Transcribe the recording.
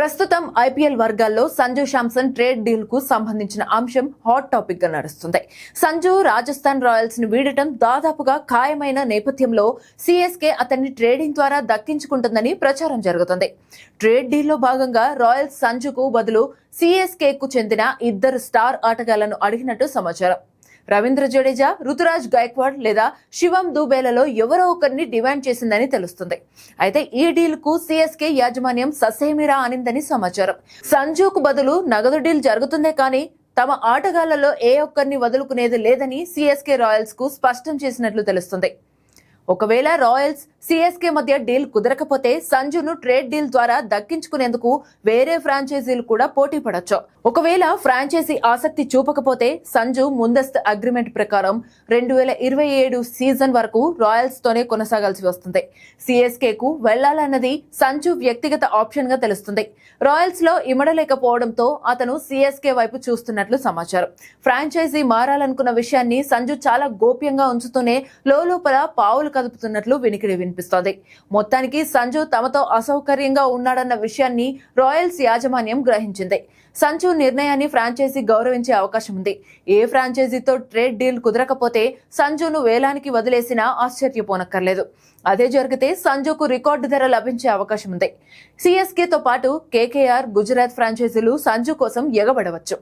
ప్రస్తుతం ఐపీఎల్ వర్గాల్లో Sanju Samson trade deal కు సంబంధించిన అంశం హాట్ టాపిక్ గా నడుస్తుంది. సంజు రాజస్థాన్ రాయల్స్ ని వీడటం దాదాపుగా ఖాయమైన నేపథ్యంలో సిఎస్కే అతన్ని ట్రేడింగ్ ద్వారా దక్కించుకుంటుందని ప్రచారం జరుగుతుంది. ట్రేడ్ డీల్ లో భాగంగా రాయల్స్ సంజుకు బదులు సిఎస్కే కు చెందిన ఇద్దరు స్టార్ ఆటగాళ్లను అడిగినట్టు సమాచారం. రవీంద్ర జడేజా, రుతురాజ్ గైక్వాడ్ లేదా శివం దూబేలలో ఎవరో ఒకరిని డిమాండ్ చేసిందని తెలుస్తుంది. అయితే ఈ డీల్ కు సిఎస్కే యాజమాన్యం ససేమిరా అనిందని సమాచారం. సంజుకు బదులు నగదు డీల్ జరుగుతుందే కానీ తమ ఆటగాళ్లలో ఏ ఒక్కరిని వదులుకునేది లేదని సిఎస్కే రాయల్స్ కు స్పష్టం చేసినట్లు తెలుస్తుంది. ఒకవేళ రాయల్స్ సిఎస్కే మధ్య డీల్ కుదరకపోతే సంజును ట్రేడ్ డీల్ ద్వారా దక్కించుకునేందుకు వేరే ఫ్రాంచైజీలు కూడా పోటీ పడొచ్చు. ఒకవేళ ఫ్రాంచైజీ ఆసక్తి చూపకపోతే సంజు ముందస్తు అగ్రిమెంట్ ప్రకారం 2027 సీజన్ వరకు రాయల్స్ తోనే కొనసాగాల్సి వస్తుంది. సిఎస్కే కు వెళ్లాలన్నది సంజు వ్యక్తిగత ఆప్షన్ గా తెలుస్తుంది. రాయల్స్ లో ఇమడలేకపోవడంతో అతను సిఎస్కే వైపు చూస్తున్నట్లు సమాచారం. ఫ్రాంచైజీ మారాలనుకున్న విషయాన్ని సంజు చాలా గోప్యంగా ఉంచుతూనే లోపల పావులు కదుపుతున్నట్లు వినికిడి వినిపిస్తోంది. మొత్తానికి సంజు తమతో అసౌకర్యంగా ఉన్నాడన్న విషయాన్ని రాయల్స్ యాజమాన్యం గ్రహించింది. సంజు నిర్ణయాన్ని ఫ్రాంచైజీ గౌరవించే అవకాశం ఉంది. ఏ ఫ్రాంచైజీతో ట్రేడ్ డీల్ కుదరకపోతే సంజును వేలానికి వదిలేసినా ఆశ్చర్యపోనక్కర్లేదు. అదే జరిగితే సంజుకు రికార్డు ధర లభించే అవకాశం ఉంది. సిఎస్కేతో పాటు కేకేఆర్, గుజరాత్ ఫ్రాంచైజీలు సంజు కోసం ఎగబడవచ్చు.